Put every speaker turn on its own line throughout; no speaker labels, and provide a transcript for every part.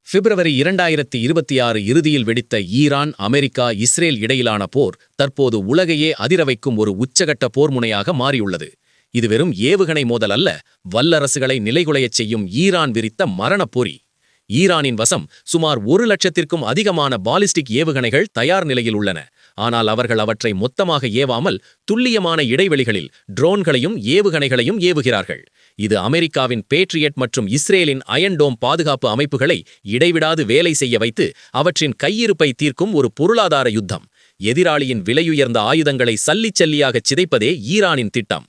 பிப்ரவரி 2026 இறுதியில் வெடித்த Iran, America, Israel இடையிலான போர் தற்போது உலகையே அதிரவைக்கும் ஒரு உச்சகட்ட போர்முனையாக மாறியுள்ளது. இது வெறும் ஏவுகணை மோதல் அல்ல, வல்லரசுகளை நிலைகுலையச் செய்யும் ஈரான் விரித்த மரணப்பொறி. ஈரானின் வசம் சுமார் 1,00,000க்கும் அதிகமான பாலிஸ்டிக் ஏவுகணைகள் தயார் நிலையில் உள்ளன. ஆனால் அவர்கள் அவற்றை மொத்தமாக ஏவாமல் துல்லியமான இடைவெளிகளில் ட்ரோன்களையும் ஏவுகணைகளையும் ஏவுகிறார்கள். இது அமெரிக்காவின் பேட்ரியட் மற்றும் இஸ்ரேலின் அயன் டோம் பாதுகாப்பு அமைப்புகளை இடைவிடாது வேலை செய்ய வைத்து அவற்றின் கையிருப்பை தீர்க்கும் ஒரு பொருளாதார யுத்தம். எதிராளியின் விலையுயர்ந்த ஆயுதங்களை சல்லிச்சல்லியாகச் சிதைப்பதே ஈரானின் திட்டம்.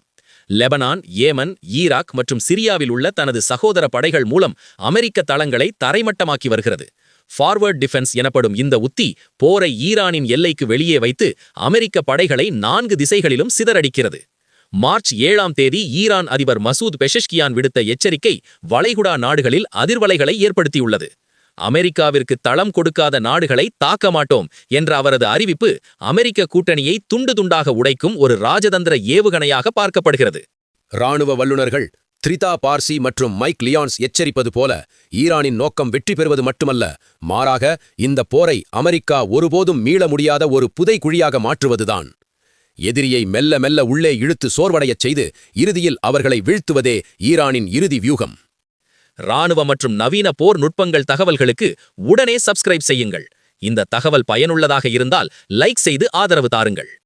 லெபனான், ஏமன், ஈராக் மற்றும் சிரியாவில் உள்ள தனது சகோதர படைகள் மூலம் அமெரிக்க தளங்களை தரைமட்டமாக்கி வருகிறது. ஃபார்வர்ட் டிஃபென்ஸ் எனப்படும் இந்த உத்தி போரை ஈரானின் எல்லைக்கு வெளியே வைத்து அமெரிக்க படைகளை 4 திசைகளிலும் சிதறடிக்கிறது. மார்ச் 7ஆம் தேதி ஈரான் அதிபர் மசூத் பெஷஷ்கியான் விடுத்த எச்சரிக்கை வளைகுடா நாடுகளில் அதிர்வலைகளை ஏற்படுத்தியுள்ளது. அமெரிக்காவிற்கு தளம் கொடுக்காத நாடுகளை தாக்க மாட்டோம் என்ற அவரது அறிவிப்பு அமெரிக்க கூட்டணியை துண்டு துண்டாக உடைக்கும் ஒரு ராஜதந்திர ஏவுகணையாக பார்க்கப்படுகிறது.
இராணுவ வல்லுநர்கள் த்ரிதா பார்சி மற்றும் மைக் லியான்ஸ் எச்சரிப்பது போல ஈரானின் நோக்கம் வெற்றி பெறுவது மட்டுமல்ல, மாறாக இந்த போரை அமெரிக்கா ஒருபோதும் மீள முடியாத ஒரு புதைக்குழியாக மாற்றுவதுதான். எதிரியை மெல்ல மெல்ல உள்ளே இழுத்து சோர்வடையச் செய்து இறுதியில் அவர்களை வீழ்த்துவதே ஈரானின் இறுதி வியூகம்.
இராணுவ மற்றும் நவீன போர் நுட்பங்கள் தகவல்களுக்கு உடனே சப்ஸ்கிரைப் செய்யுங்கள். இந்த தகவல் பயனுள்ளதாக இருந்தால் லைக் செய்து ஆதரவு தாருங்கள்.